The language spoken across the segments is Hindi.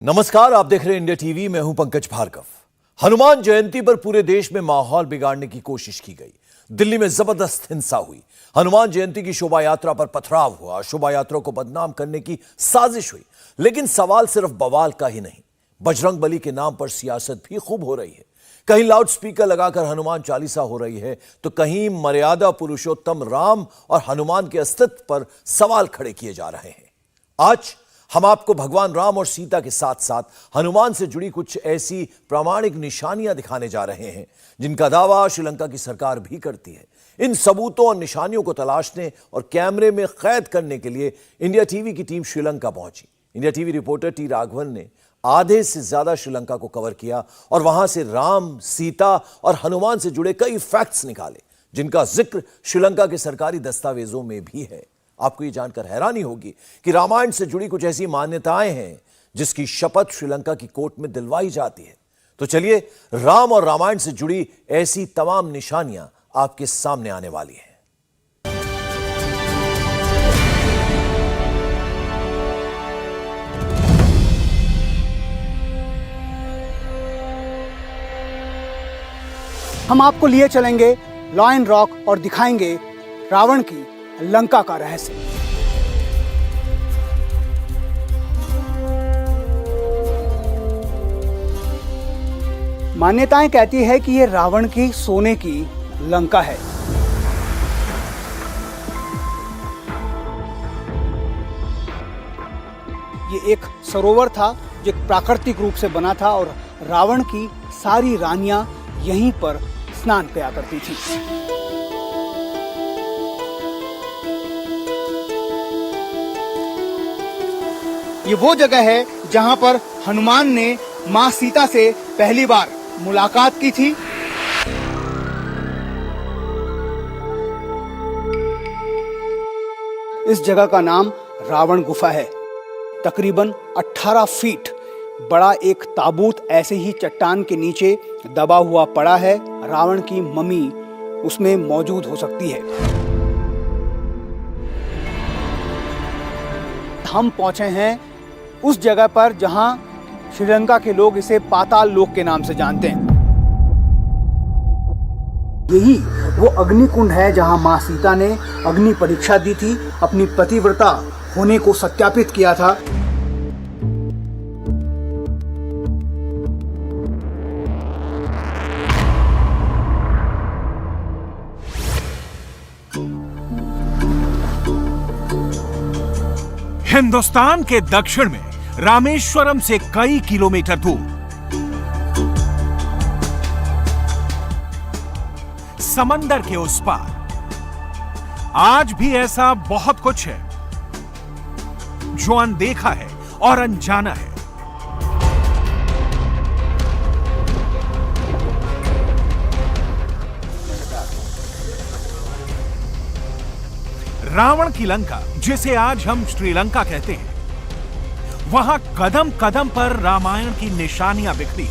नमस्कार, आप देख रहे हैं इंडिया टीवी। मैं हूं पंकज भार्गव। हनुमान जयंती पर पूरे देश में माहौल बिगाड़ने की कोशिश की गई। दिल्ली में जबरदस्त हिंसा हुई। हनुमान जयंती की शोभा यात्रा पर पथराव हुआ। शोभा यात्रा को बदनाम करने की साजिश हुई। लेकिन सवाल सिर्फ बवाल का ही नहीं, बजरंग बली के नाम पर सियासत भी खूब हो रही है। कहीं लाउड स्पीकर लगाकर हनुमान चालीसा हो रही है, तो कहीं मर्यादा पुरुषोत्तम राम और हनुमान के अस्तित्व पर सवाल खड़े किए जा रहे हैं। आज हम आपको भगवान राम और सीता के साथ साथ हनुमान से जुड़ी कुछ ऐसी प्रामाणिक निशानियां दिखाने जा रहे हैं जिनका दावा श्रीलंका की सरकार भी करती है। इन सबूतों और निशानियों को तलाशने और कैमरे में कैद करने के लिए इंडिया टीवी की टीम श्रीलंका पहुंची। India TV reporter T Raghavan ने आधे से ज्यादा श्रीलंका को कवर किया और वहां से राम, सीता और हनुमान से जुड़े कई फैक्ट्स निकाले जिनका जिक्र श्रीलंका के सरकारी दस्तावेजों में भी है। आपको यह जानकर हैरानी होगी कि रामायण से जुड़ी कुछ ऐसी मान्यताएं हैं जिसकी शपथ श्रीलंका की कोर्ट में दिलवाई जाती है। तो चलिए, राम और रामायण से जुड़ी ऐसी तमाम निशानियां आपके सामने आने वाली हैं। हम आपको लिए चलेंगे लॉयन रॉक और दिखाएंगे रावण की लंका का रहस्य। मान्यताएं कहती है कि यह रावण की सोने की लंका है। ये एक सरोवर था जो एक प्राकृतिक रूप से बना था और रावण की सारी रानियां यहीं पर स्नान किया करती थी। ये वो जगह है जहां पर हनुमान ने मां सीता से पहली बार मुलाकात की थी। इस जगह का नाम रावण गुफा है। तकरीबन 18 फीट बड़ा एक ताबूत ऐसे ही चट्टान के नीचे दबा हुआ पड़ा है। रावण की मम्मी उसमें मौजूद हो सकती है। हम पहुंचे हैं उस जगह पर जहां श्रीलंका के लोग इसे पाताल लोक के नाम से जानते हैं। यही वो अग्निकुंड है जहां मां सीता ने अग्नि परीक्षा दी थी, अपनी पतिव्रता होने को सत्यापित किया था। हिंदुस्तान के दक्षिण में रामेश्वरम से कई किलोमीटर दूर समंदर के उस पार आज भी ऐसा बहुत कुछ है जो अनदेखा है और अनजाना है। रावण की लंका, जिसे आज हम श्रीलंका कहते हैं, वहां कदम कदम पर रामायण की निशानियां बिखरी।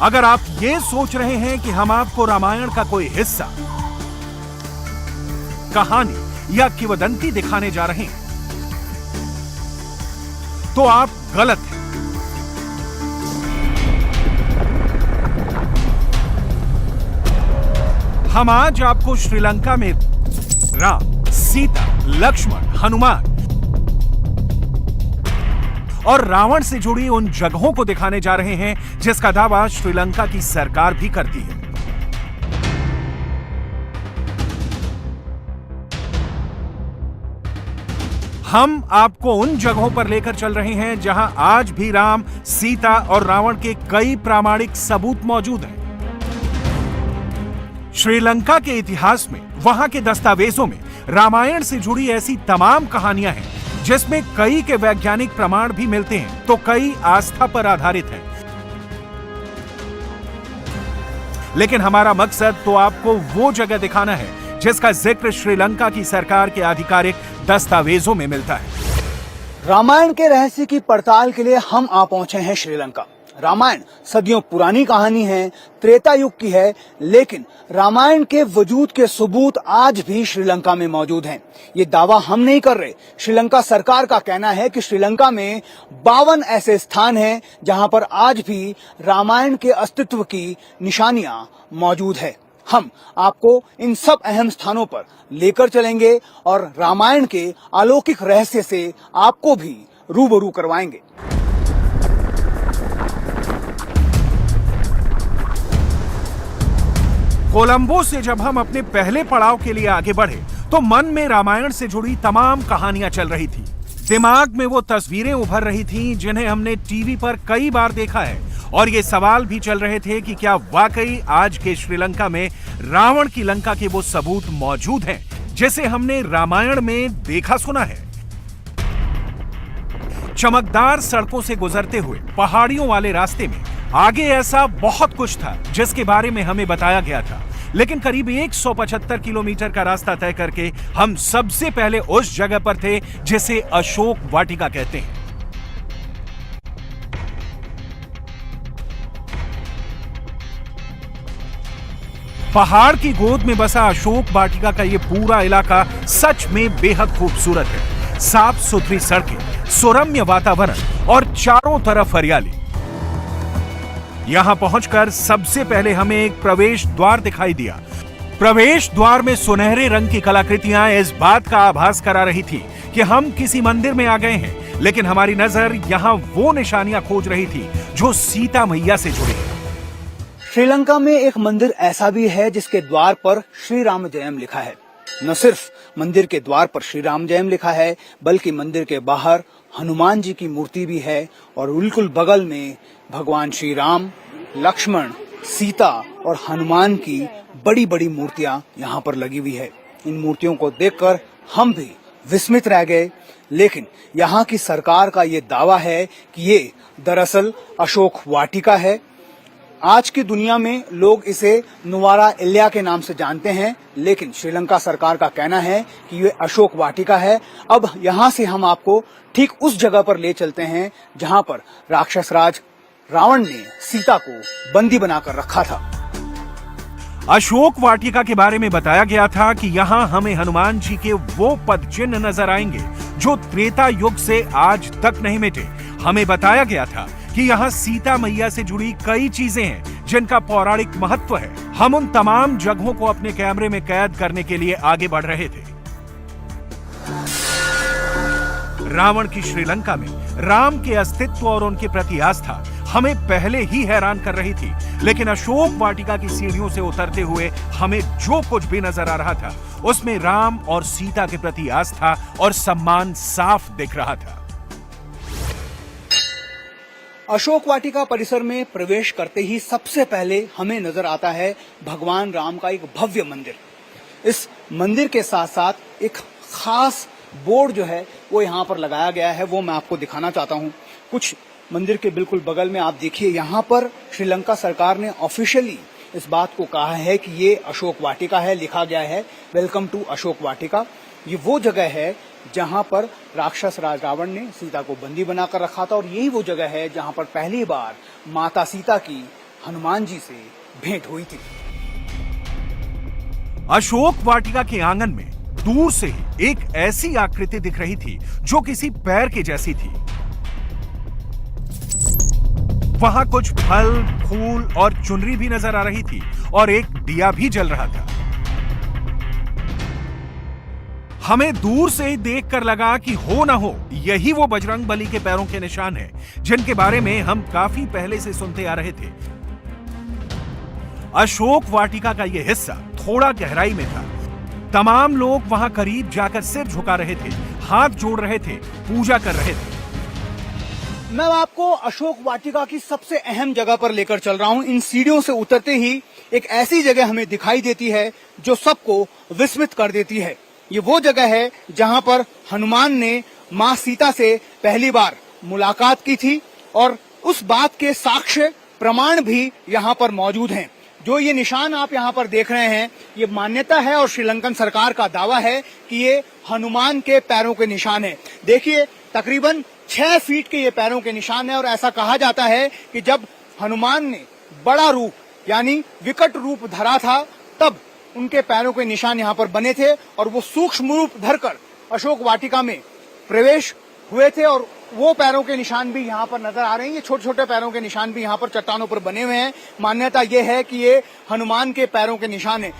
अगर आप ये सोच रहे हैं कि हम आपको रामायण का कोई हिस्सा, कहानी या किंवदंती दिखाने जा रहे हैं, तो आप गलत हैं। हम आज आपको श्रीलंका में राम, सीता, लक्ष्मण, हनुमान और रावण से जुड़ी उन जगहों को दिखाने जा रहे हैं जिसका दावा श्रीलंका की सरकार भी करती है। हम आपको उन जगहों पर लेकर चल रहे हैं जहां आज भी राम, सीता और रावण के कई प्रामाणिक सबूत मौजूद हैं। श्रीलंका के इतिहास में, वहां के दस्तावेजों में रामायण से जुड़ी ऐसी तमाम कहानियां हैं जिसमें कई के वैज्ञानिक प्रमाण भी मिलते हैं तो कई आस्था पर आधारित हैं। लेकिन हमारा मकसद तो आपको वो जगह दिखाना है जिसका जिक्र श्रीलंका की सरकार के आधिकारिक दस्तावेजों में मिलता है। रामायण के रहस्य की पड़ताल के लिए हम आ पहुंचे हैं श्रीलंका। रामायण सदियों पुरानी कहानी है, त्रेता युग की है, लेकिन रामायण के वजूद के सबूत आज भी श्रीलंका में मौजूद हैं। ये दावा हम नहीं कर रहे, श्रीलंका सरकार का कहना है कि श्रीलंका में 52 ऐसे स्थान हैं जहां पर आज भी रामायण के अस्तित्व की निशानियां मौजूद है। हम आपको इन सब अहम स्थानों पर लेकर चलेंगे और रामायण के अलौकिक रहस्य से आपको भी रूबरू करवाएंगे। कोलंबो से जब हम अपने पहले पड़ाव के लिए आगे बढ़े तो मन में रामायण से जुड़ी तमाम कहानियां चल रही थी। दिमाग में वो तस्वीरें उभर रही थीं जिन्हें हमने टीवी पर कई बार देखा है, और ये सवाल भी चल रहे थे कि क्या वाकई आज के श्रीलंका में रावण की लंका के वो सबूत मौजूद हैं जिसे हमने रामायण में देखा सुना है। चमकदार सड़कों से गुजरते हुए पहाड़ियों वाले रास्ते में आगे ऐसा बहुत कुछ था जिसके बारे में हमें बताया गया था, लेकिन करीब 175 किलोमीटर का रास्ता तय करके हम सबसे पहले उस जगह पर थे जिसे अशोक वाटिका कहते हैं। पहाड़ की गोद में बसा अशोक वाटिका का यह पूरा इलाका सच में बेहद खूबसूरत है। साफ सुथरी सड़कें, सुरम्य वातावरण और चारों तरफ हरियाली। यहां पहुंचकर सबसे पहले हमें एक प्रवेश द्वार दिखाई दिया। प्रवेश द्वार में सुनहरे रंग की कलाकृतियां इस बात का आभास करा रही थी कि हम किसी मंदिर में आ गए हैं, लेकिन हमारी नजर यहां वो निशानियां खोज रही थी जो सीता मैया से जुड़ी हैं। श्रीलंका में एक मंदिर ऐसा भी है जिसके द्वार पर श्री राम जयम लिखा है। न सिर्फ मंदिर के द्वार पर श्री राम जयम लिखा है, बल्कि मंदिर के बाहर हनुमान जी की मूर्ति भी है और बिल्कुल बगल में भगवान श्री राम, लक्ष्मण, सीता और हनुमान की बड़ी बड़ी मूर्तियां यहाँ पर लगी हुई है। इन मूर्तियों को देखकर हम भी विस्मित रह गए, लेकिन यहाँ की सरकार का ये दावा है कि ये दरअसल अशोक वाटिका है। आज की दुनिया में लोग इसे नुवारा इल्या के नाम से जानते हैं, लेकिन श्रीलंका सरकार का कहना है कि ये अशोक वाटिका है। अब यहाँ से हम आपको ठीक उस जगह पर ले चलते हैं जहाँ पर राक्षस राज रावण ने सीता को बंदी बनाकर रखा था। अशोक वाटिका के बारे में बताया गया था कि यहाँ हमें हनुमान जी के वो पद चिन्ह नजर आएंगे जो त्रेता युग से आज तक नहीं मिटे। हमें बताया गया था कि यहाँ सीता मैया से जुड़ी कई चीजें हैं जिनका पौराणिक महत्व है। हम उन तमाम जगहों को अपने कैमरे में कैद करने के लिए आगे बढ़ रहे थे। रावण की श्रीलंका में राम के अस्तित्व और उनके प्रति आस्था हमें पहले ही हैरान कर रही थी, लेकिन अशोक वाटिका की सीढ़ियों से उतरते हुए हमें जो कुछ भी नजर आ रहा था उसमें राम और सीता के प्रति आस्था और सम्मान साफ दिख रहा था। अशोक वाटिका परिसर में प्रवेश करते ही सबसे पहले हमें नजर आता है भगवान राम का एक भव्य मंदिर। इस मंदिर के साथ साथ एक खास बोर्ड जो है वो यहाँ पर लगाया गया है, वो मैं आपको दिखाना चाहता हूँ। कुछ मंदिर के बिल्कुल बगल में आप देखिए, यहाँ पर श्रीलंका सरकार ने ऑफिशियली इस बात को कहा है कि ये अशोक वाटिका है। लिखा गया है वेलकम टू अशोक वाटिका। ये वो जगह है जहां पर राक्षस राज रावण ने सीता को बंदी बनाकर रखा था, और यही वो जगह है जहां पर पहली बार माता सीता की हनुमान जी से भेंट हुई थी। अशोक वाटिका के आंगन में दूर से ही एक ऐसी आकृति दिख रही थी जो किसी पैर के जैसी थी। वहां कुछ फल, फूल और चुनरी भी नजर आ रही थी और एक दिया भी जल रहा था। हमें दूर से ही देखकर लगा कि हो ना हो यही वो बजरंग बली के पैरों के निशान हैं जिनके बारे में हम काफी पहले से सुनते आ रहे थे। अशोक वाटिका का यह हिस्सा थोड़ा गहराई में था। तमाम लोग वहां करीब जाकर सिर झुका रहे थे, हाथ जोड़ रहे थे, पूजा कर रहे थे। मैं आपको अशोक वाटिका की सबसे अहम जगह पर लेकर चल रहा हूं। इन सीढ़ियों से उतरते ही एक ऐसी जगह हमें दिखाई देती है जो सबको विस्मित कर देती है। ये वो जगह है जहां पर हनुमान ने मां सीता से पहली बार मुलाकात की थी, और उस बात के साक्ष्य प्रमाण भी यहाँ पर मौजूद हैं। जो ये निशान आप यहाँ पर देख रहे हैं, ये मान्यता है और श्रीलंकन सरकार का दावा है कि ये हनुमान के पैरों के निशान है। देखिए, तकरीबन 6 फीट के ये पैरों के निशान है, और ऐसा कहा जाता है कि जब हनुमान ने बड़ा रूप यानी विकट रूप धरा था, तब उनके पैरों के निशान यहाँ पर बने थे और वो सूक्ष्म रूप धरकर अशोक वाटिका में प्रवेश हुए थे और वो पैरों के निशान भी यहाँ पर नजर आ रहे हैं। ये छोटे छोटे पैरों के निशान भी यहाँ पर चट्टानों पर बने हुए हैं। मान्यता ये है कि ये हनुमान के पैरों के निशान है।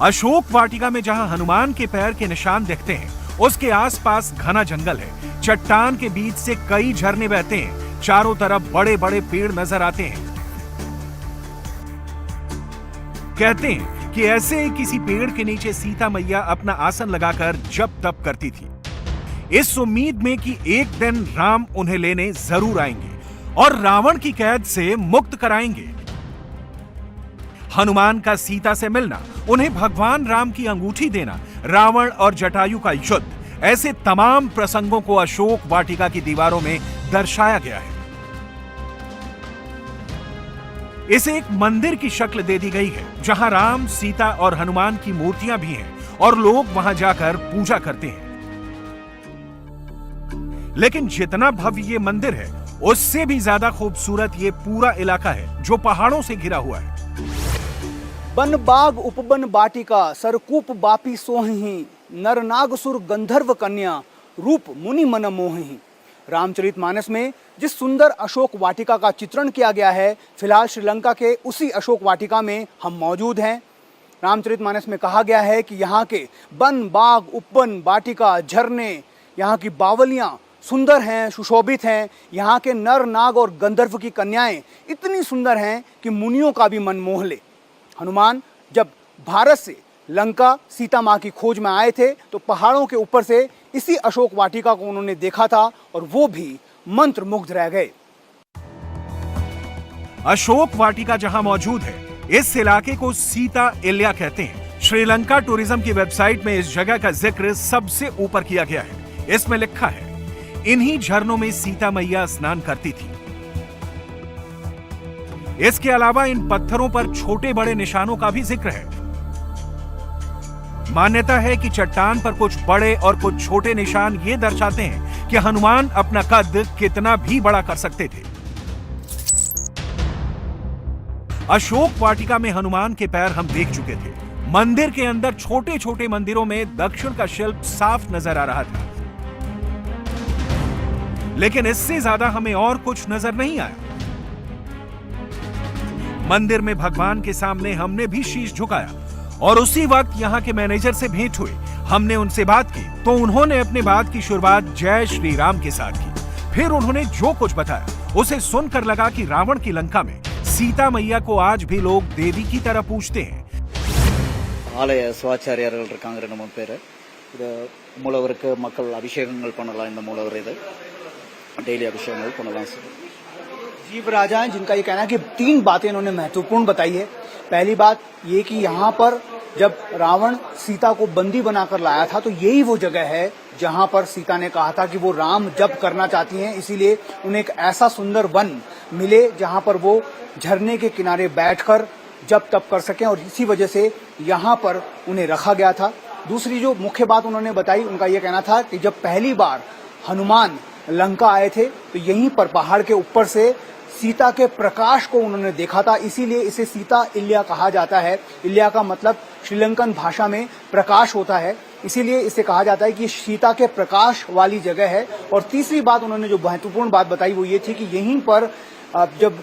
अशोक वाटिका में जहां हनुमान के पैर के निशान दिखते हैं, उसके आसपास घना जंगल है। चट्टान के बीच से कई झरने बहते हैं। चारों तरफ बड़े बड़े पेड़ नजर आते हैं। कहते हैं कि ऐसे ही किसी पेड़ के नीचे सीता मैया अपना आसन लगाकर जप तप करती थी, इस उम्मीद में कि एक दिन राम उन्हें लेने जरूर आएंगे और रावण की कैद से मुक्त कराएंगे। हनुमान का सीता से मिलना, उन्हें भगवान राम की अंगूठी देना, रावण और जटायु का युद्ध, ऐसे तमाम प्रसंगों को अशोक वाटिका की दीवारों में दर्शाया गया है। इसे एक मंदिर की शक्ल दे दी गई है, जहां राम, सीता और हनुमान की मूर्तियां भी हैं और लोग वहां जाकर पूजा करते हैं। लेकिन जितना भव्य ये मंदिर है, उससे भी ज्यादा खूबसूरत ये पूरा इलाका है जो पहाड़ों से घिरा हुआ है। बन बाग उपबन बाटिका सरकूप बापी सोहि नर नाग सुर गंधर्व कन्या रूप मुनि मन मोहि। रामचरितमानस में जिस सुंदर अशोक वाटिका का चित्रण किया गया है, फिलहाल श्रीलंका के उसी अशोक वाटिका में हम मौजूद हैं। रामचरितमानस में कहा गया है कि यहाँ के वन, बाग, उपवन, बाटिका, झरने, यहाँ की बावलियाँ सुंदर हैं, सुशोभित हैं। यहाँ के नर, नाग और गंधर्व की कन्याएं इतनी सुंदर हैं कि मुनियों का भी मन मोह ले। हनुमान जब भारत से लंका सीता माँ की खोज में आए थे, तो पहाड़ों के ऊपर से इसी अशोक वाटिका को उन्होंने देखा था और वो भी मंत्र मुग्ध रह गए। अशोक वाटिका जहां मौजूद है, इस इलाके को सीता इल्या कहते हैं। श्रीलंका टूरिज्म की वेबसाइट में इस जगह का जिक्र सबसे ऊपर किया गया है। इसमें लिखा है, इन्हीं झरनों में सीता मैया स्नान करती थी। इसके अलावा इन पत्थरों पर छोटे बड़े निशानों का भी जिक्र है। मान्यता है कि चट्टान पर कुछ बड़े और कुछ छोटे निशान ये दर्शाते हैं कि हनुमान अपना कद कितना भी बड़ा कर सकते थे। अशोक वाटिका में हनुमान के पैर हम देख चुके थे। मंदिर के अंदर छोटे छोटे मंदिरों में दक्षिण का शिल्प साफ नजर आ रहा था, लेकिन इससे ज्यादा हमें और कुछ नजर नहीं आया। मंदिर में भगवान के सामने हमने भी शीश झुकाया और उसी वक्त यहाँ के मैनेजर से भेंट हुई। हमने उनसे बात की तो उन्होंने अपनी बात की शुरुआत जय श्री राम के साथ की। फिर उन्होंने जो कुछ बताया उसे सुनकर लगा कि रावण की लंका में सीता मैया को आज भी लोग देवी की तरह पूजते हैं। ஆலய சிவாச்சாரியார்கள் இருக்காங்க, நம்ம பேர் இது மூலவருக்கு மக்கள் அபிஷேகங்கள் பண்ணலாம்। இந்த மூலவர் இது डेली अभिषेक பண்ணலாம்। जीव राजा हैं जिनका ये कहना है कि 3 बातें इन्होंने महत्वपूर्ण बताई है। पहली बात ये कि यहाँ पर जब रावण सीता को बंदी बनाकर लाया था, तो यही वो जगह है जहाँ पर सीता ने कहा था कि वो राम जप करना चाहती हैं, इसीलिए उन्हें एक ऐसा सुंदर वन मिले जहाँ पर वो झरने के किनारे बैठकर जप तप कर सकें, और इसी वजह से यहाँ पर उन्हें रखा गया था। दूसरी जो मुख्य बात उन्होंने बताई, उनका ये कहना था कि जब पहली बार हनुमान लंका आए थे, तो यहीं पर पहाड़ के ऊपर से सीता के प्रकाश को उन्होंने देखा था, इसीलिए इसे सीता इल्या कहा जाता है। इल्या का मतलब श्रीलंकन भाषा में प्रकाश होता है, इसीलिए इसे कहा जाता है कि सीता के प्रकाश वाली जगह है। और तीसरी बात उन्होंने जो महत्वपूर्ण बात बताई वो ये थी कि यहीं पर जब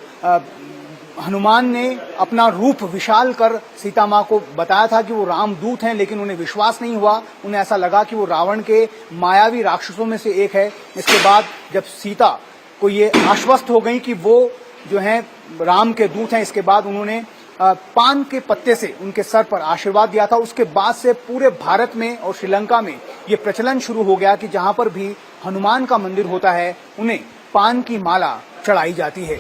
हनुमान ने अपना रूप विशाल कर सीता माँ को बताया था कि वो रामदूत हैं, लेकिन उन्हें विश्वास नहीं हुआ। उन्हें ऐसा लगा कि वो रावण के मायावी राक्षसों में से एक है। इसके बाद जब सीता को ये आश्वस्त हो गई कि वो जो हैं राम के दूत हैं, इसके बाद उन्होंने पान के पत्ते से उनके सर पर आशीर्वाद दिया था। उसके बाद से पूरे भारत में और श्रीलंका में ये प्रचलन शुरू हो गया कि जहां पर भी हनुमान का मंदिर होता है, उन्हें पान की माला चढ़ाई जाती है।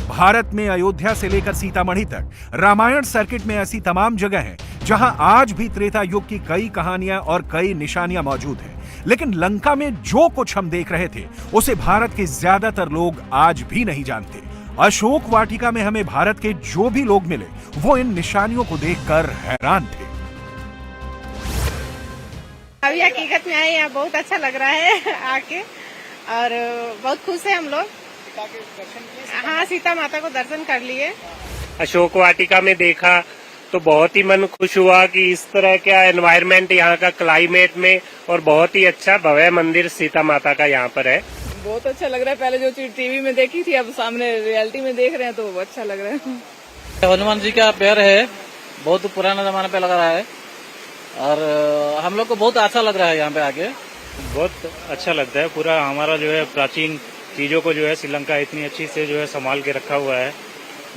भारत में अयोध्या से लेकर सीतामढ़ी तक रामायण सर्किट में ऐसी तमाम जगह हैं जहां आज भी त्रेता युग की कई कहानियां और कई निशानियां मौजूद हैं। लेकिन लंका में जो कुछ हम देख रहे थे, उसे भारत के ज्यादातर लोग आज भी नहीं जानते। अशोक वाटिका में हमें भारत के जो भी लोग मिले, वो इन निशानियों को देखकर हैरान थे। अभी हकीकत में आए, यहाँ बहुत अच्छा लग रहा है आके, और बहुत खुश है हम लोग। हाँ, सीता माता को दर्शन कर लिए। अशोक वाटिका में देखा तो बहुत ही मन खुश हुआ कि इस तरह का एनवायरनमेंट यहाँ का क्लाइमेट में, और बहुत ही अच्छा भव्य मंदिर सीता माता का यहाँ पर है। बहुत अच्छा लग रहा है। पहले जो चीज टीवी में देखी थी अब सामने रियलिटी में देख रहे हैं तो बहुत अच्छा लग रहा है। हनुमान जी का पैर है, बहुत पुराना जमाने पे लग रहा है और हम लोग को बहुत अच्छा लग रहा है यहाँ पे आके। बहुत अच्छा लगता है। पूरा हमारा जो है प्राचीन चीजों को जो है श्रीलंका इतनी अच्छी से जो है संभाल के रखा हुआ है,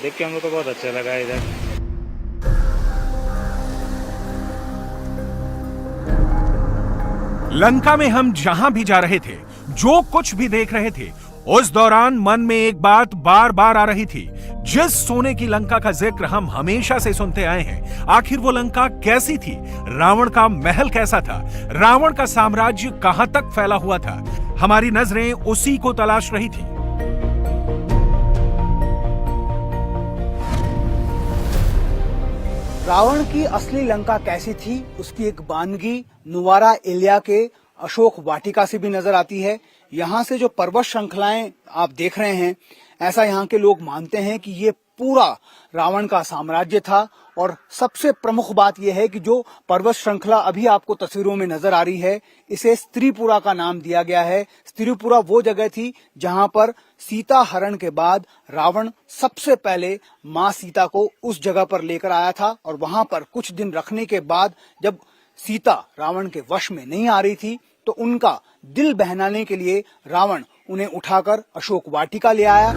देख के हम लोग को बहुत अच्छा लगा इधर। लंका में हम जहां भी जा रहे थे, जो कुछ भी देख रहे थे, उस दौरान मन में एक बात बार बार आ रही थी। जिस सोने की लंका का जिक्र हम हमेशा से सुनते आए हैं, आखिर वो लंका कैसी थी? रावण का महल कैसा था? रावण का साम्राज्य कहां तक फैला हुआ था? हमारी नजरें उसी को तलाश रही थी। रावण की असली लंका कैसी थी, उसकी एक बानगी नुवारा एलिया के अशोक वाटिका से भी नजर आती है। यहाँ से जो पर्वत श्रृंखलाएं आप देख रहे हैं, ऐसा यहाँ के लोग मानते हैं कि ये पूरा रावण का साम्राज्य था। और सबसे प्रमुख बात यह है कि जो पर्वत श्रृंखला अभी आपको तस्वीरों में नजर आ रही है, इसे स्त्रीपुरा का नाम दिया गया है। स्त्रीपुरा वो जगह थी जहां पर सीता हरण के बाद रावण सबसे पहले मां सीता को उस जगह पर लेकर आया था। और वहां पर कुछ दिन रखने के बाद जब सीता रावण के वश में नहीं आ रही थी, तो उनका दिल बहलाने के लिए रावण उन्हें उठाकर अशोक वाटिका ले आया।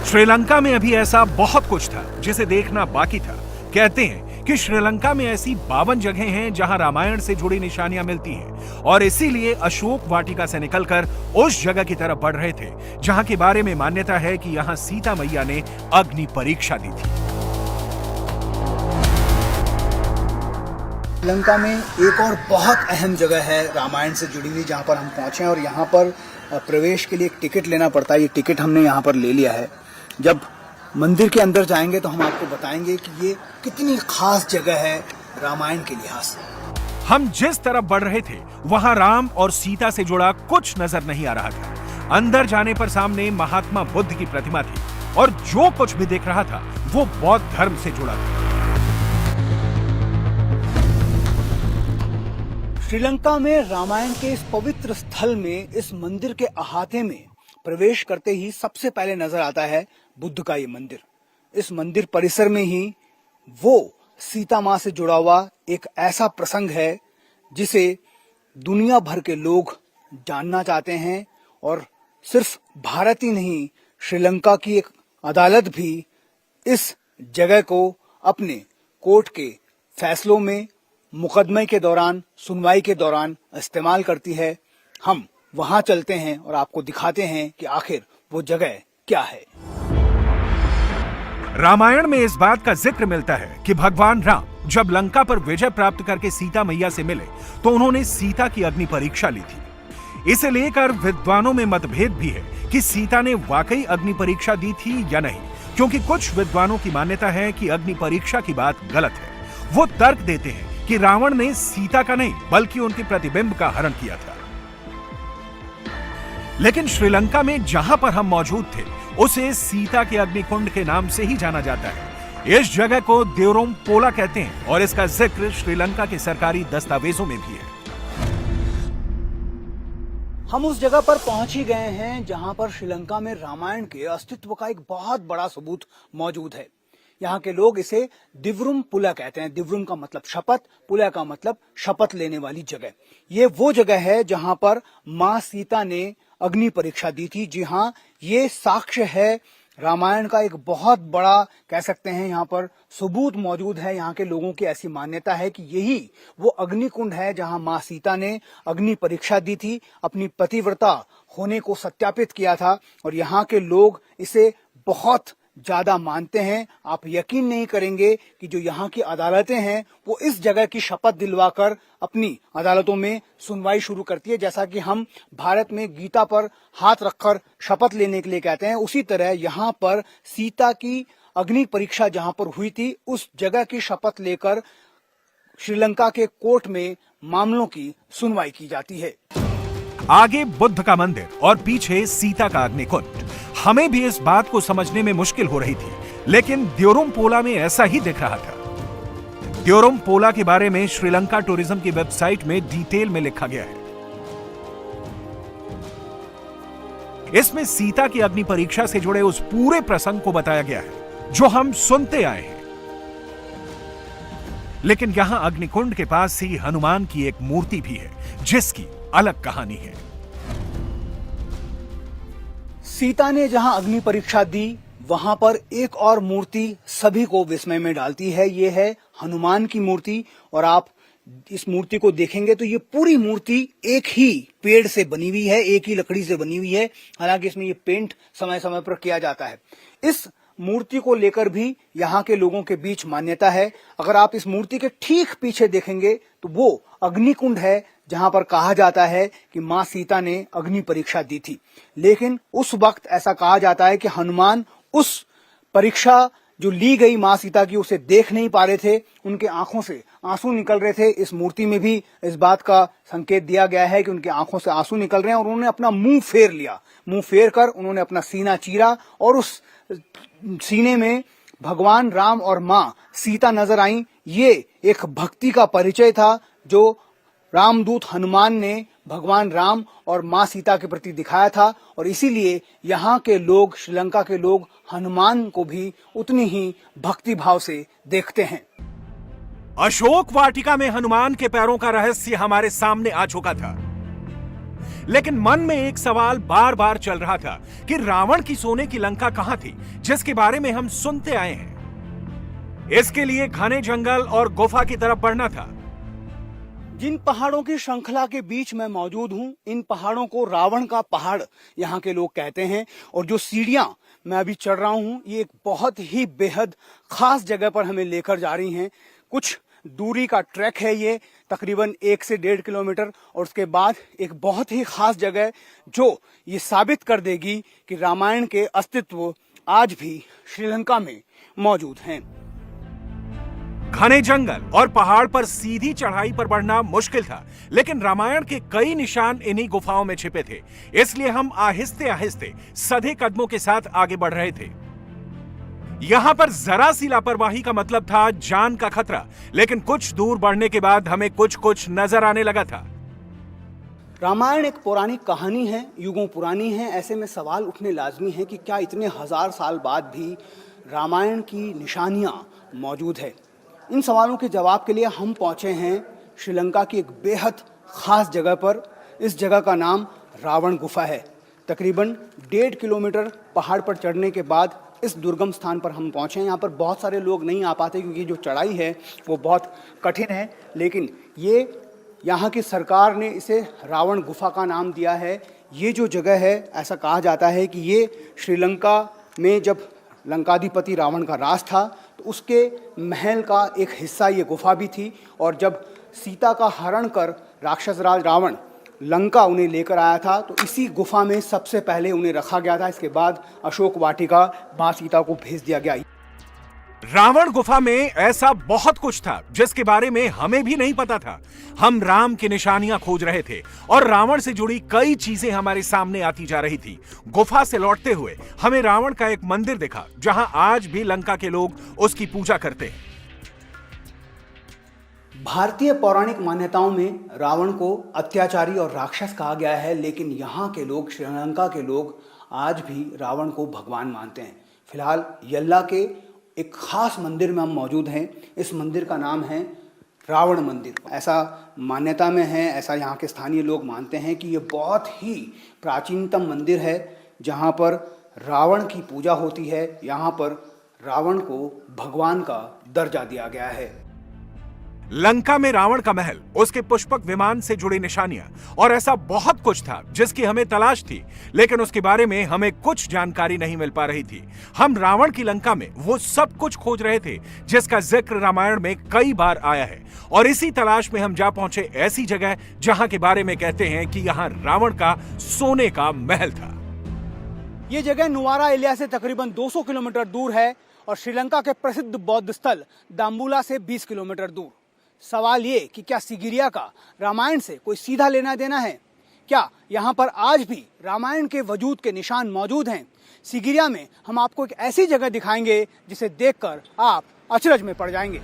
श्रीलंका में अभी ऐसा बहुत कुछ था जिसे देखना बाकी था। कहते हैं कि श्रीलंका में ऐसी 52 जगहें हैं जहां रामायण से जुड़ी निशानियां मिलती हैं, और इसीलिए अशोक वाटिका से निकलकर उस जगह की तरफ बढ़ रहे थे जहां के बारे में मान्यता है कि यहां सीता मैया ने अग्नि परीक्षा दी थी। लंका में एक और बहुत अहम जगह है रामायण से जुड़ी हुई, जहां पर हम पहुंचे हैं और यहां पर प्रवेश के लिए एक टिकट लेना पड़ता है। ये टिकट हमने यहां पर ले लिया है। जब मंदिर के अंदर जाएंगे तो हम आपको बताएंगे कि ये कितनी खास जगह है रामायण के लिहाज से। हम जिस तरफ बढ़ रहे थे वहां राम और सीता से जुड़ा कुछ नजर नहीं आ रहा था। अंदर जाने पर सामने महात्मा बुद्ध की प्रतिमा थी, और जो कुछ भी देख रहा था वो बौद्ध धर्म से जुड़ा था। श्रीलंका में रामायण के इस पवित्र स्थल में, इस मंदिर के अहाते में प्रवेश करते ही सबसे पहले नजर आता है बुद्ध का ये मंदिर। इस मंदिर परिसर में ही वो सीता मां से जुड़ा हुआ एक ऐसा प्रसंग है जिसे दुनिया भर के लोग जानना चाहते हैं। और सिर्फ भारत ही नहीं, श्रीलंका की एक अदालत भी इस जगह को अपने कोर्ट के फैसलों में, मुकदमे के दौरान, सुनवाई के दौरान इस्तेमाल करती है। हम वहां चलते हैं और आपको दिखाते हैं कि आखिर वो जगह क्या है। रामायण में इस बात का जिक्र मिलता है कि भगवान राम जब लंका पर विजय प्राप्त करके सीता मैया से मिले तो उन्होंने सीता की अग्नि परीक्षा ली थी। इसे लेकर विद्वानों में मतभेद भी है कि सीता ने वाकई अग्नि परीक्षा दी थी या नहीं, क्योंकि कुछ विद्वानों की मान्यता है कि अग्नि परीक्षा की बात गलत है। वो तर्क देते हैं कि रावण ने सीता का नहीं बल्कि उनके प्रतिबिंब का हरण किया था। लेकिन श्रीलंका में जहां पर हम मौजूद थे उसे सीता के अग्निकुंड के नाम से ही जाना जाता है। इस जगह को देवरोम पोला कहते हैं और इसका जिक्र श्रीलंका के सरकारी दस्तावेजों में भी है। हम उस जगह पर पहुंच ही गए हैं जहां पर श्रीलंका में रामायण के अस्तित्व का एक बहुत बड़ा सबूत मौजूद है। यहाँ के लोग इसे दिवरुम पुला कहते हैं। दिवरुम का मतलब शपथ, पुला का मतलब शपथ लेने वाली जगह। ये वो जगह है जहां पर मां सीता ने अग्नि परीक्षा दी थी। जी हाँ, ये साक्ष्य है रामायण का एक बहुत बड़ा, कह सकते हैं यहाँ पर सबूत मौजूद है। यहाँ के लोगों की ऐसी मान्यता है कि यही वो अग्निकुंड है जहां मां सीता ने अग्नि परीक्षा दी थी, अपनी पतिव्रता होने को सत्यापित किया था। और यहाँ के लोग इसे बहुत ज्यादा मानते हैं। आप यकीन नहीं करेंगे कि जो यहाँ की अदालतें हैं वो इस जगह की शपथ दिलवाकर अपनी अदालतों में सुनवाई शुरू करती है। जैसा कि हम भारत में गीता पर हाथ रखकर शपथ लेने के लिए कहते हैं, उसी तरह यहाँ पर सीता की अग्नि परीक्षा जहाँ पर हुई थी, उस जगह की शपथ लेकर श्रीलंका के कोर्ट में मामलों की सुनवाई की जाती है। आगे बुद्ध का मंदिर और पीछे सीता का अग्निकुंड। हमें भी इस बात को समझने में मुश्किल हो रही थी, लेकिन द्योरुमपोला में ऐसा ही दिख रहा था। द्योरुमपोला के बारे में श्रीलंका टूरिज्म की वेबसाइट में डिटेल में लिखा गया है। इसमें सीता की अग्नि परीक्षा से जुड़े उस पूरे प्रसंग को बताया गया है जो हम सुनते आए हैं। लेकिन यहां अग्निकुंड के पास ही हनुमान की एक मूर्ति भी है जिसकी अलग कहानी है। सीता ने जहां अग्नि परीक्षा दी, वहां पर एक और मूर्ति सभी को विस्मय में डालती है। ये है हनुमान की मूर्ति, और आप इस मूर्ति को देखेंगे तो ये पूरी मूर्ति एक ही पेड़ से बनी हुई है, एक ही लकड़ी से बनी हुई है। हालांकि इसमें ये पेंट समय समय पर किया जाता है। इस मूर्ति को लेकर भी यहाँ के लोगों के बीच मान्यता है। अगर आप इस मूर्ति के ठीक पीछे देखेंगे तो वो अग्निकुंड है, जहां पर कहा जाता है कि मां सीता ने अग्नि परीक्षा दी थी। लेकिन उस वक्त ऐसा कहा जाता है कि हनुमान उस परीक्षा जो ली गई मां सीता की उसे देख नहीं पा रहे थे, उनके आंखों से आंसू निकल रहे थे। इस मूर्ति में भी इस बात का संकेत दिया गया है कि उनके आंखों से आंसू निकल रहे हैं, और उन्होंने अपना मुंह फेर लिया। मुंह फेर कर उन्होंने अपना सीना चीरा, और उस सीने में भगवान राम और मां सीता नजर आई। ये एक भक्ति का परिचय था जो रामदूत हनुमान ने भगवान राम और मां सीता के प्रति दिखाया था, और इसीलिए यहाँ के लोग, श्रीलंका के लोग हनुमान को भी उतनी ही भक्ति भाव से देखते हैं। अशोक वाटिका में हनुमान के पैरों का रहस्य हमारे सामने आ चुका था, लेकिन मन में एक सवाल बार बार चल रहा था कि रावण की सोने की लंका कहां थी जिसके बारे में हम सुनते आए हैं। इसके लिए घने जंगल और गुफा की तरफ बढ़ना था। जिन पहाड़ों की श्रृंखला के बीच मैं मौजूद हूं, इन पहाड़ों को रावण का पहाड़ यहाँ के लोग कहते हैं, और जो सीढ़ियां मैं अभी चढ़ रहा हूं, ये एक बहुत ही बेहद खास जगह पर हमें लेकर जा रही हैं। कुछ दूरी का ट्रैक है ये, तकरीबन 1 से 1.5 किलोमीटर, और उसके बाद एक बहुत ही खास जगह जो ये साबित कर देगी कि रामायण के अस्तित्व आज भी श्रीलंका में मौजूद हैं। घने जंगल और पहाड़ पर सीधी चढ़ाई पर बढ़ना मुश्किल था, लेकिन रामायण के कई निशान इन्हीं गुफाओं में छिपे थे। इसलिए हम आहिस्ते आहिस्ते सधे कदमों के साथ आगे बढ़ रहे थे। यहां पर जरा सी लापरवाही का मतलब था जान का खतरा, लेकिन कुछ दूर बढ़ने के बाद हमें कुछ कुछ नजर आने लगा था। रामायण एक पौराणिक कहानी है, युगों पुरानी है। ऐसे में सवाल उठने लाजमी है कि क्या इतने हजार साल बाद भी रामायण की निशानियां मौजूद है। इन सवालों के जवाब के लिए हम पहुंचे हैं श्रीलंका की एक बेहद खास जगह पर। इस जगह का नाम रावण गुफा है। तकरीबन 1.5 किलोमीटर पहाड़ पर चढ़ने के बाद इस दुर्गम स्थान पर हम पहुंचे हैं। यहाँ पर बहुत सारे लोग नहीं आ पाते क्योंकि जो चढ़ाई है वो बहुत कठिन है, लेकिन ये यहाँ की सरकार ने इसे रावण गुफा का नाम दिया है। ये जो जगह है, ऐसा कहा जाता है कि ये श्रीलंका में जब लंकाधिपति रावण का राज था तो उसके महल का एक हिस्सा ये गुफा भी थी, और जब सीता का हरण कर राक्षस राज रावण लंका उन्हें लेकर आया था तो इसी गुफा में सबसे पहले उन्हें रखा गया था। इसके बाद अशोक वाटिका मां सीता को भेज दिया गया। रावण गुफा में ऐसा बहुत कुछ था जिसके बारे में हमें भी नहीं पता था। हम राम की निशानियां खोज रहे थे और रावण से जुड़ी कई चीजें हमारे सामने आती जा रही थी। गुफा से लौटते हुए हमें रावण का एक मंदिर दिखा जहां आज भी लंका के लोग उसकी पूजा करते हैं। भारतीय पौराणिक मान्यताओं में रावण को अत्याचारी और राक्षस कहा गया है, लेकिन यहाँ के लोग, श्रीलंका के लोग आज भी रावण को भगवान मानते हैं। फिलहाल यल्ला के एक खास मंदिर में हम मौजूद हैं। इस मंदिर का नाम है रावण मंदिर। ऐसा मान्यता में है, ऐसा यहाँ के स्थानीय लोग मानते हैं कि ये बहुत ही प्राचीनतम मंदिर है जहाँ पर रावण की पूजा होती है। यहाँ पर रावण को भगवान का दर्जा दिया गया है। लंका में रावण का महल, उसके पुष्पक विमान से जुड़ी निशानियां और ऐसा बहुत कुछ था जिसकी हमें तलाश थी, लेकिन उसके बारे में हमें कुछ जानकारी नहीं मिल पा रही थी। हम रावण की लंका में वो सब कुछ खोज रहे थे जिसका जिक्र रामायण में कई बार आया है, और इसी तलाश में हम जा पहुंचे ऐसी जगह जहां के बारे में कहते हैं कि यहां रावण का सोने का महल था। ये जगह नुवारा एलिया से तकरीबन 200 किलोमीटर दूर है और श्रीलंका के प्रसिद्ध बौद्ध स्थल दाम्बुला से 20 किलोमीटर दूर। सवाल ये कि क्या सिगिरिया का रामायण से कोई सीधा लेना देना है? क्या यहाँ पर आज भी रामायण के वजूद के निशान मौजूद हैं? सीगिरिया में हम आपको एक ऐसी जगह दिखाएंगे जिसे देखकर आप अचरज में पड़ जाएंगे।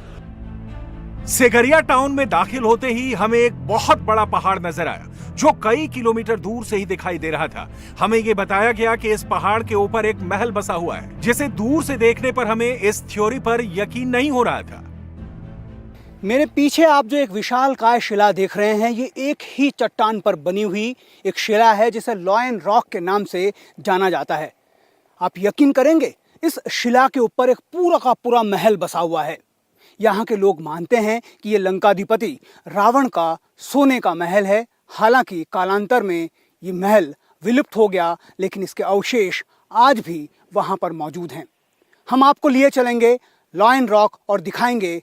सेगरिया टाउन में दाखिल होते ही हमें एक बहुत बड़ा पहाड़ नजर आया जो कई किलोमीटर दूर से ही दिखाई दे रहा था। हमें ये बताया गया कि इस पहाड़ के ऊपर एक महल बसा हुआ है, जिसे दूर से देखने पर हमें इस थ्योरी पर यकीन नहीं हो रहा था। मेरे पीछे आप जो एक विशालकाय शिला देख रहे हैं, ये एक ही चट्टान पर बनी हुई एक शिला है जिसे लॉयन रॉक के नाम से जाना जाता है। आप यकीन करेंगे, इस शिला के ऊपर एक पूरा का पूरा महल बसा हुआ है। यहाँ के लोग मानते हैं कि ये लंकाधिपति रावण का सोने का महल है। हालांकि कालांतर में ये महल विलुप्त हो गया, लेकिन इसके अवशेष आज भी वहाँ पर मौजूद हैं। हम आपको लिए चलेंगे लॉयन रॉक और दिखाएंगे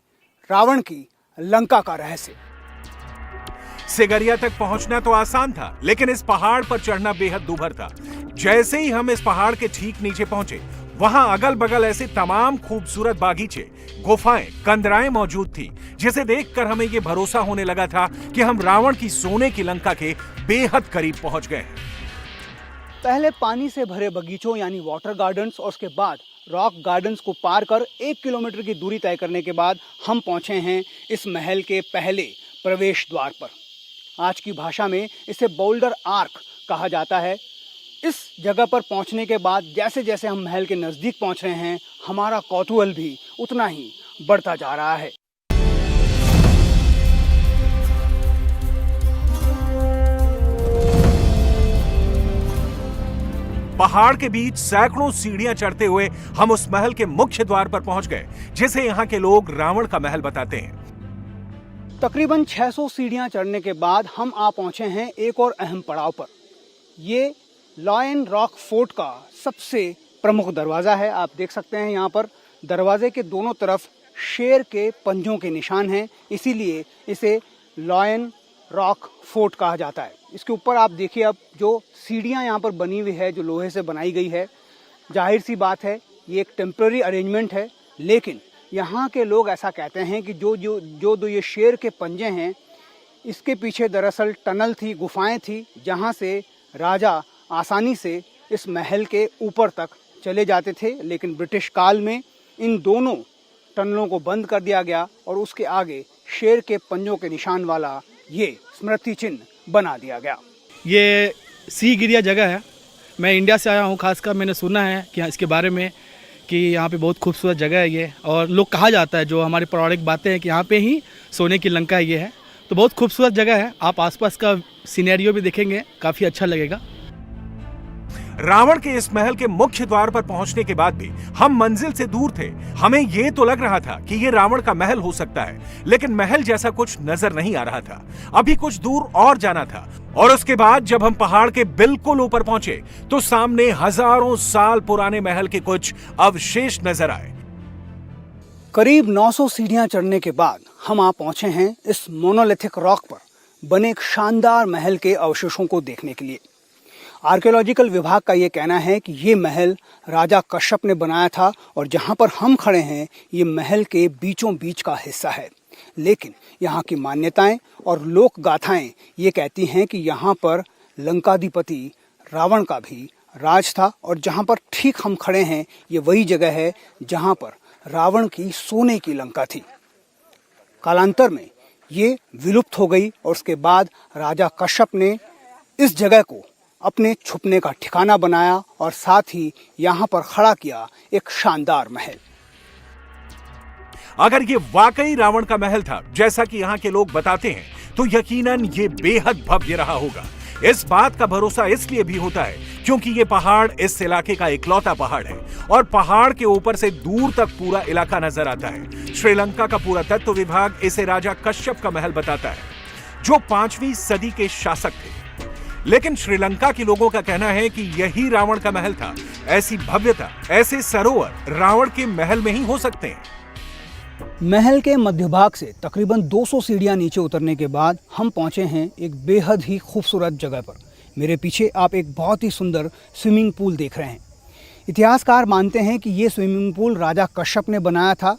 रावण की लंका का रहस्य। सेगरिया तक पहुंचना तो आसान था, लेकिन इस पहाड़ पर चढ़ना बेहद दूभर था। जैसे ही हम इस पहाड़ के ठीक नीचे पहुंचे, वहां अगल बगल ऐसे तमाम खूबसूरत बागीचे, गुफाएं, कंदराएं मौजूद थी, जिसे देखकर हमें यह भरोसा होने लगा था कि हम रावण की सोने की लंका के बेहद करीब पहुंच गए हैं। पहले पानी से भरे बगीचों यानी वाटर गार्डन्स और उसके बाद रॉक गार्डन्स को पार कर 1 किलोमीटर की दूरी तय करने के बाद हम पहुंचे हैं इस महल के पहले प्रवेश द्वार पर। आज की भाषा में इसे बोल्डर आर्क कहा जाता है। इस जगह पर पहुंचने के बाद जैसे जैसे हम महल के नज़दीक पहुंच रहे हैं, हमारा कौतूहल भी उतना ही बढ़ता जा रहा है। पहाड़ के बीच सैकड़ों सीढ़ियां चढ़ते हुए हम उस महल के मुख्य द्वार पर पहुंच गए, जिसे यहाँ के लोग रावण का महल बताते हैं। तकरीबन 600 सीढ़ियां चढ़ने के बाद हम आ पहुंचे हैं एक और अहम पड़ाव पर। ये लॉयन रॉक फोर्ट का सबसे प्रमुख दरवाज़ा है। आप देख सकते हैं यहाँ पर दरवाजे के दोनों तरफ शेर के पंजों के निशान हैं, इसीलिए इसे लॉयन रॉक फोर्ट कहा जाता है। इसके ऊपर आप देखिए, अब जो सीढ़ियाँ यहाँ पर बनी हुई है, जो लोहे से बनाई गई है, जाहिर सी बात है ये एक टेम्पररी अरेंजमेंट है, लेकिन यहाँ के लोग ऐसा कहते हैं कि जो ये शेर के पंजे हैं, इसके पीछे दरअसल टनल थी, गुफाएं थी, जहाँ से राजा आसानी से इस महल के ऊपर तक चले जाते थे। लेकिन ब्रिटिश काल में इन दोनों टनलों को बंद कर दिया गया और उसके आगे शेर के पंजों के निशान वाला ये स्मृति चिन्ह बना दिया गया। ये सीगिरिया जगह है। मैं इंडिया से आया हूँ, खासकर मैंने सुना है कि इसके बारे में कि यहाँ पे बहुत खूबसूरत जगह है ये, और लोग कहा जाता है, जो हमारी पौराणिक बातें हैं, कि यहाँ पे ही सोने की लंका ये है। तो बहुत खूबसूरत जगह है। आप आसपास का सिनेरियो भी देखेंगे, काफ़ी अच्छा लगेगा। रावण के इस महल के मुख्य द्वार पर पहुंचने के बाद भी हम मंजिल से दूर थे। हमें यह तो लग रहा था कि यह रावण का महल हो सकता है, लेकिन महल जैसा कुछ नजर नहीं आ रहा था। अभी कुछ दूर और जाना था, और उसके बाद जब हम पहाड़ के बिल्कुल ऊपर पहुंचे तो सामने हजारों साल पुराने महल के कुछ अवशेष नजर आए। करीब 900 सीढ़ियां चढ़ने के बाद हम आ पहुंचे हैं इस मोनोलिथिक रॉक पर बने एक शानदार महल के अवशेषों को देखने के लिए। आर्कियोलॉजिकल विभाग का ये कहना है कि ये महल राजा कश्यप ने बनाया था, और जहाँ पर हम खड़े हैं ये महल के बीचों बीच का हिस्सा है। लेकिन यहाँ की मान्यताएं और लोक गाथाएं ये कहती हैं कि यहाँ पर लंकाधिपति रावण का भी राज था, और जहाँ पर ठीक हम खड़े हैं ये वही जगह है जहाँ पर रावण की सोने की लंका थी। कालांतर में ये विलुप्त हो गई, और उसके बाद राजा कश्यप ने इस जगह को अपने छुपने का ठिकाना बनाया और साथ ही यहाँ पर खड़ा किया एक शानदार महल। अगर ये वाकई रावण का महल था, जैसा कि यहाँ के लोग बताते हैं, तो यकीनन ये बेहद भव्य रहा होगा। इस बात का भरोसा इसलिए भी होता है क्योंकि ये पहाड़ इस इलाके का इकलौता पहाड़ है, और पहाड़ के ऊपर से दूर तक पूरा इलाका नजर आता है। श्रीलंका का पुरातत्व विभाग इसे राजा कश्यप का महल बताता है, जो 5वीं सदी के शासक थे। लेकिन श्रीलंका के लोगों का कहना है कि यही रावण का महल था। ऐसी भव्यता, ऐसे सरोवर रावण के महल में ही हो सकते हैं। महल के मध्य भाग से तकरीबन 200 सीढ़ियां नीचे उतरने के बाद हम पहुंचे हैं एक बेहद ही खूबसूरत जगह पर। मेरे पीछे आप एक बहुत ही सुंदर स्विमिंग पूल देख रहे हैं। इतिहासकार मानते हैं कि ये स्विमिंग पूल राजा कश्यप ने बनाया था,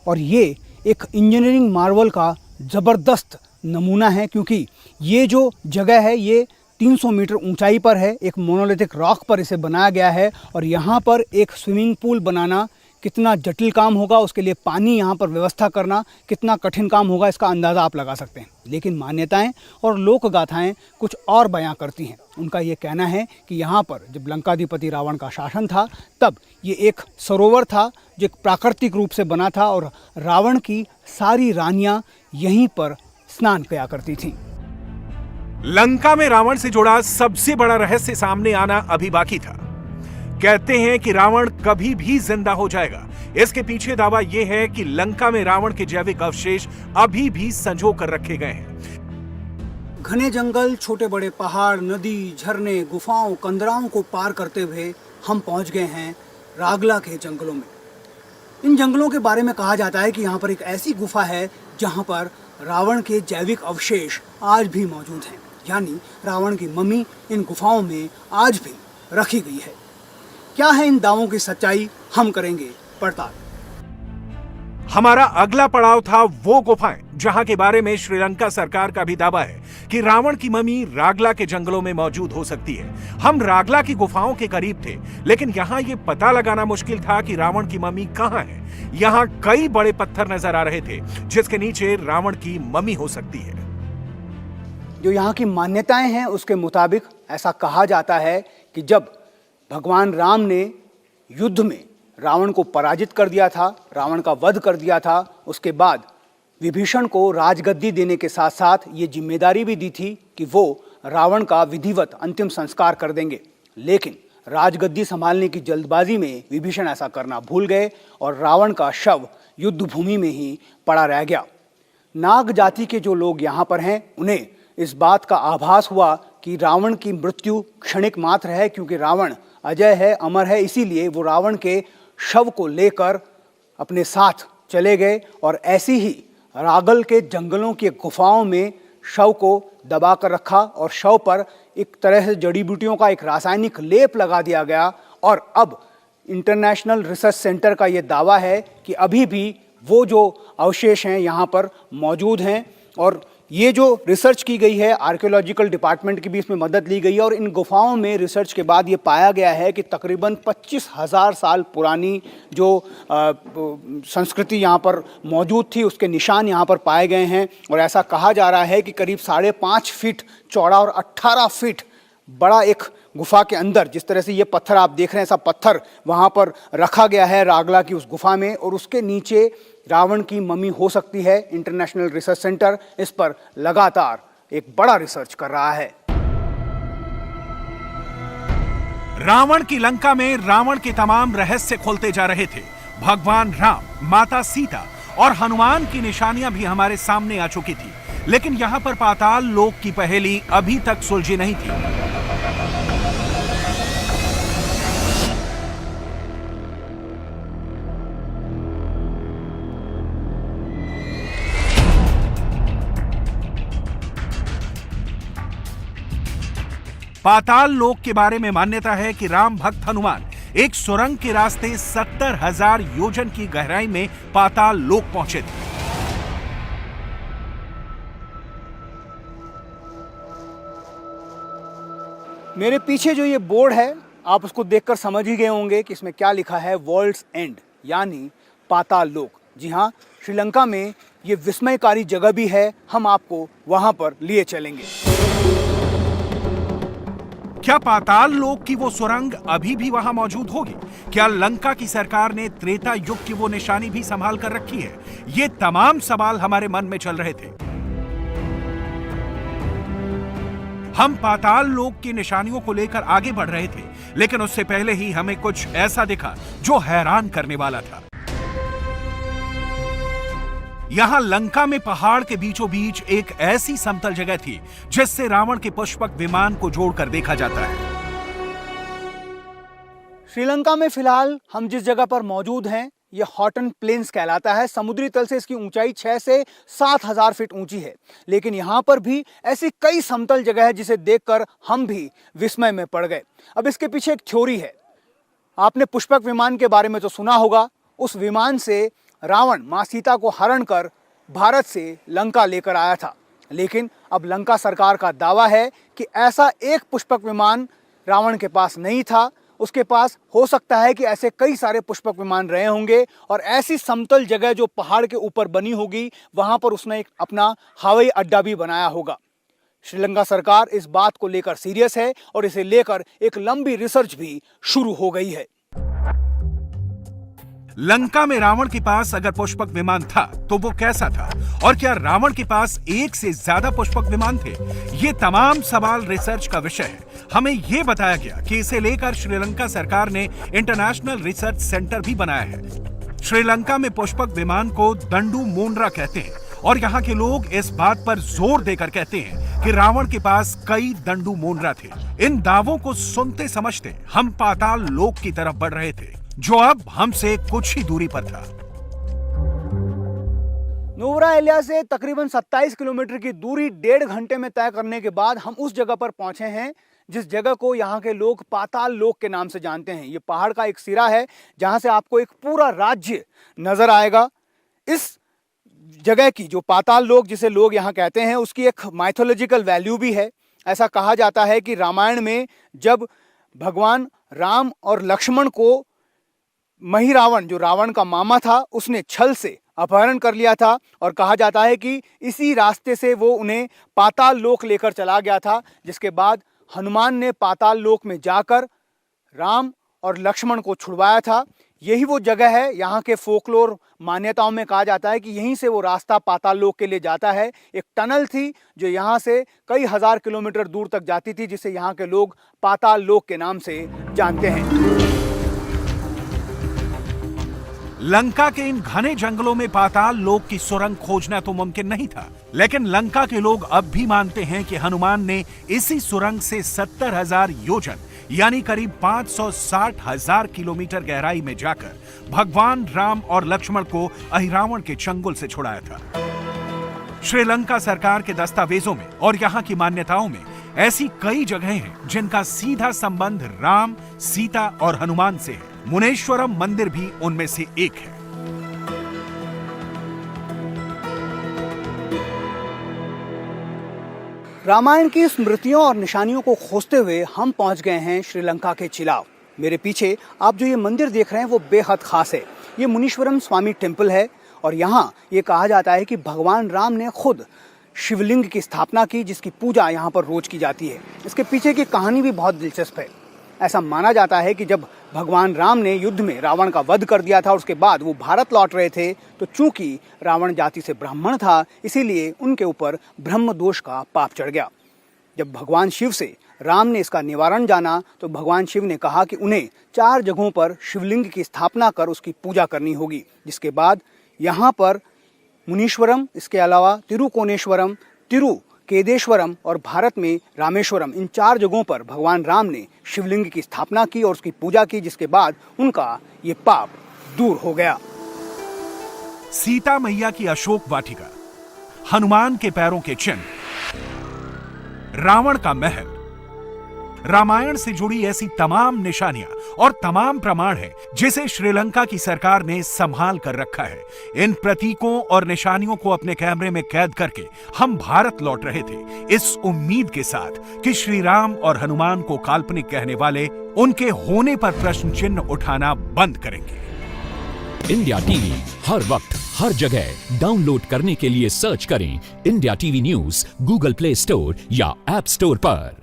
और ये एक इंजीनियरिंग मार्वल का ज़बरदस्त नमूना है, क्योंकि ये जो जगह है ये 300 मीटर ऊंचाई पर है, एक मोनोलिथिक रॉक पर इसे बनाया गया है। और यहाँ पर एक स्विमिंग पूल बनाना कितना जटिल काम होगा, उसके लिए पानी यहाँ पर व्यवस्था करना कितना कठिन काम होगा, इसका अंदाज़ा आप लगा सकते हैं। लेकिन मान्यताएं और लोक गाथाएं कुछ और बयां करती हैं। उनका ये कहना है कि यहाँ पर जब लंकाधिपति रावण का शासन था तब ये एक सरोवर था जो एक प्राकृतिक रूप से बना था और रावण की सारी रानियां यहीं पर स्नान किया करती थीं। लंका में रावण से जुड़ा सबसे बड़ा रहस्य सामने आना अभी बाकी था। कहते हैं कि रावण कभी भी जिंदा हो जाएगा। इसके पीछे दावा यह है कि लंका में रावण के जैविक अवशेष अभी भी संजो कर रखे गए हैं। घने जंगल, छोटे बड़े पहाड़, नदी, झरने, गुफाओं, कंदराओं को पार करते हुए हम पहुंच गए हैं रागला के जंगलों में। इन जंगलों के बारे में कहा जाता है कि यहाँ पर एक ऐसी गुफा है जहाँ पर रावण के जैविक अवशेष आज भी मौजूद हैं, यानी रावण की मम्मी इन गुफाओं में आज भी रखी गई है। क्या है इन दावों की सच्चाई, हम करेंगे पड़ताल। हमारा अगला पड़ाव था वो गुफाएं जहां के बारे में श्रीलंका सरकार का भी दावा है कि रावण की मम्मी रागला के जंगलों में मौजूद हो सकती है। हम रागला की गुफाओं के करीब थे, लेकिन यहां यह पता लगाना मुश्किल था कि रावण की मम्मी कहां है। यहां कई बड़े पत्थर नजर आ रहे थे जिसके नीचे रावण की मम्मी हो सकती है। जो यहाँ की मान्यताएं हैं उसके मुताबिक ऐसा कहा जाता है कि जब भगवान राम ने युद्ध में रावण को पराजित कर दिया था, रावण का वध कर दिया था, उसके बाद विभीषण को राजगद्दी देने के साथ साथ ये जिम्मेदारी भी दी थी कि वो रावण का विधिवत अंतिम संस्कार कर देंगे। लेकिन राजगद्दी संभालने की जल्दबाजी में विभीषण ऐसा करना भूल गए और रावण का शव युद्ध भूमि में ही पड़ा रह गया। नाग जाति के जो लोग यहाँ पर हैं उन्हें इस बात का आभास हुआ कि रावण की मृत्यु क्षणिक मात्र है, क्योंकि रावण अजय है, अमर है, इसीलिए वो रावण के शव को लेकर अपने साथ चले गए और ऐसी ही रागल के जंगलों की गुफाओं में शव को दबा कर रखा और शव पर एक तरह से जड़ी बूटियों का एक रासायनिक लेप लगा दिया गया। और अब इंटरनेशनल रिसर्च सेंटर का ये दावा है कि अभी भी वो जो अवशेष हैं यहाँ पर मौजूद हैं और ये जो रिसर्च की गई है, आर्कियोलॉजिकल डिपार्टमेंट की भी इसमें मदद ली गई है। और इन गुफाओं में रिसर्च के बाद ये पाया गया है कि तकरीबन 25,000 साल पुरानी जो संस्कृति यहाँ पर मौजूद थी उसके निशान यहाँ पर पाए गए हैं। और ऐसा कहा जा रहा है कि करीब 5.5 फीट चौड़ा और 18 फीट बड़ा एक गुफा के अंदर, जिस तरह से ये पत्थर आप देख रहे हैं, ऐसा पत्थर वहाँ पर रखा गया है रागला की उस गुफा में और उसके नीचे रावण की मम्मी हो सकती है। इंटरनेशनल रिसर्च सेंटर इस पर लगातार एक बड़ा रिसर्च कर रहा है। रावण की लंका में रावण के तमाम रहस्य खोलते जा रहे थे। भगवान राम, माता सीता और हनुमान की निशानियां भी हमारे सामने आ चुकी थी, लेकिन यहां पर पाताल लोक की पहेली अभी तक सुलझी नहीं थी। पाताल लोक के बारे में मान्यता है कि राम भक्त हनुमान एक सुरंग के रास्ते 70,000 योजन की गहराई में पाताल लोक पहुंचे थे। मेरे पीछे जो ये बोर्ड है आप उसको देखकर समझ ही गए होंगे कि इसमें क्या लिखा है, वर्ल्ड्स एंड यानी पाताल लोक। जी हाँ, श्रीलंका में ये विस्मयकारी जगह भी है, हम आपको वहां पर लिए चलेंगे। क्या पाताल लोक की वो सुरंग अभी भी वहां मौजूद होगी? क्या लंका की सरकार ने त्रेता युग की वो निशानी भी संभाल कर रखी है? ये तमाम सवाल हमारे मन में चल रहे थे। हम पाताल लोक की निशानियों को लेकर आगे बढ़ रहे थे, लेकिन उससे पहले ही हमें कुछ ऐसा दिखा जो हैरान करने वाला था। यहां लंका में पहाड़ के बीचों बीच एक ऐसी समतल जगह थी जिससे रावण के पुष्पक विमान को जोड़कर देखा जाता है। श्रीलंका में फिलहाल हम जिस जगह पर मौजूद हैं यह हॉटन प्लेन्स कहलाता है। समुद्री तल से इसकी ऊंचाई 6 से 7,000 फीट ऊंची है, लेकिन यहाँ पर भी ऐसी कई समतल जगह है जिसे देखकर हम भी विस्मय में पड़ गए। अब इसके पीछे एक थ्योरी है। आपने पुष्पक विमान के बारे में तो सुना होगा। उस विमान से रावण मां सीता को हरण कर भारत से लंका लेकर आया था, लेकिन अब लंका सरकार का दावा है कि ऐसा एक पुष्पक विमान रावण के पास नहीं था। उसके पास हो सकता है कि ऐसे कई सारे पुष्पक विमान रहे होंगे और ऐसी समतल जगह जो पहाड़ के ऊपर बनी होगी वहां पर उसने एक अपना हवाई अड्डा भी बनाया होगा। श्रीलंका सरकार इस बात को लेकर सीरियस है और इसे लेकर एक लंबी रिसर्च भी शुरू हो गई है। लंका में रावण के पास अगर पुष्पक विमान था तो वो कैसा था, और क्या रावण के पास एक से ज्यादा पुष्पक विमान थे? ये तमाम सवाल रिसर्च का विषय है। हमें ये बताया गया कि इसे लेकर श्रीलंका सरकार ने इंटरनेशनल रिसर्च सेंटर भी बनाया है। श्रीलंका में पुष्पक विमान को दंडू मोनरा कहते हैं और यहाँ के लोग इस बात पर जोर देकर कहते हैं कि रावण के पास कई दंडू मोनरा थे। इन दावों को सुनते समझते हम पाताल लोक की तरफ बढ़ रहे थे, जो अब हमसे कुछ ही दूरी पर था। नुब्रा से तकरीबन 27 किलोमीटर की दूरी 1.5 घंटे में तय करने के बाद हम उस जगह पर पहुंचे हैं जिस जगह को यहाँ के लोग पाताल लोक के नाम से जानते हैं। ये पहाड़ का एक सिरा है जहां से आपको एक पूरा राज्य नजर आएगा। इस जगह की जो पाताल लोक जिसे लोग यहाँ कहते हैं उसकी एक माइथोलॉजिकल वैल्यू भी है। ऐसा कहा जाता है कि रामायण में जब भगवान राम और लक्ष्मण को महिरावण जो रावण का मामा था उसने छल से अपहरण कर लिया था और कहा जाता है कि इसी रास्ते से वो उन्हें पाताल लोक लेकर चला गया था, जिसके बाद हनुमान ने पाताल लोक में जाकर राम और लक्ष्मण को छुड़वाया था। यही वो जगह है। यहाँ के फोकलोर मान्यताओं में कहा जाता है कि यहीं से वो रास्ता पाताल लोक के लिए जाता है। एक टनल थी जो यहाँ से कई हजार किलोमीटर दूर तक जाती थी, जिसे यहाँ के लोग पाताल लोक के नाम से जानते हैं। लंका के इन घने जंगलों में पाताल लोक की सुरंग खोजना तो मुमकिन नहीं था, लेकिन लंका के लोग अब भी मानते हैं कि हनुमान ने इसी सुरंग से 70,000 योजन यानी करीब 560,000 किलोमीटर गहराई में जाकर भगवान राम और लक्ष्मण को अहिरावण के चंगुल से छुड़ाया था। श्रीलंका सरकार के दस्तावेजों में और यहाँ की मान्यताओं में ऐसी कई जगहें हैं जिनका सीधा संबंध राम, सीता और हनुमान से है। मुनेश्वरम मंदिर भी उनमें से एक है। रामायण की स्मृतियों और निशानियों को खोजते हुए हम पहुंच गए हैं श्रीलंका के चिलाव। मेरे पीछे आप जो ये मंदिर देख रहे हैं वो बेहद खास है। ये मुनीश्वरम स्वामी टेम्पल है और यहाँ ये कहा जाता है कि भगवान राम ने खुद शिवलिंग की स्थापना की, जिसकी पूजा यहाँ पर रोज की जाती है। इसके पीछे की कहानी भी बहुत दिलचस्प है। ऐसा माना जाता है कि जब भगवान राम ने युद्ध में रावण का वध कर दिया था और उसके बाद वो भारत लौट रहे थे, तो चूंकि रावण जाति से ब्राह्मण था इसीलिए उनके ऊपर ब्रह्म दोष का पाप चढ़ गया। जब भगवान शिव से राम ने इसका निवारण जाना तो भगवान शिव ने कहा कि उन्हें 4 जगहों पर शिवलिंग की स्थापना कर उसकी पूजा करनी होगी, जिसके बाद यहाँ पर मुनीश्वरम, इसके अलावा तिरुकोनेश्वरम, तिरुकेदेश्वरम और भारत में रामेश्वरम, इन 4 जगहों पर भगवान राम ने शिवलिंग की स्थापना की और उसकी पूजा की, जिसके बाद उनका ये पाप दूर हो गया। सीता मैया की अशोक वाटिका, हनुमान के पैरों के चिन्ह, रावण का महल, रामायण से जुड़ी ऐसी तमाम निशानियां और तमाम प्रमाण हैं जिसे श्रीलंका की सरकार ने संभाल कर रखा है। इन प्रतीकों और निशानियों को अपने कैमरे में कैद करके हम भारत लौट रहे थे, इस उम्मीद के साथ कि श्री राम और हनुमान को काल्पनिक कहने वाले उनके होने पर प्रश्न चिन्ह उठाना बंद करेंगे। इंडिया टीवी हर वक्त हर जगह डाउनलोड करने के लिए सर्च करें India TV news Google play store या ऐप स्टोर पर।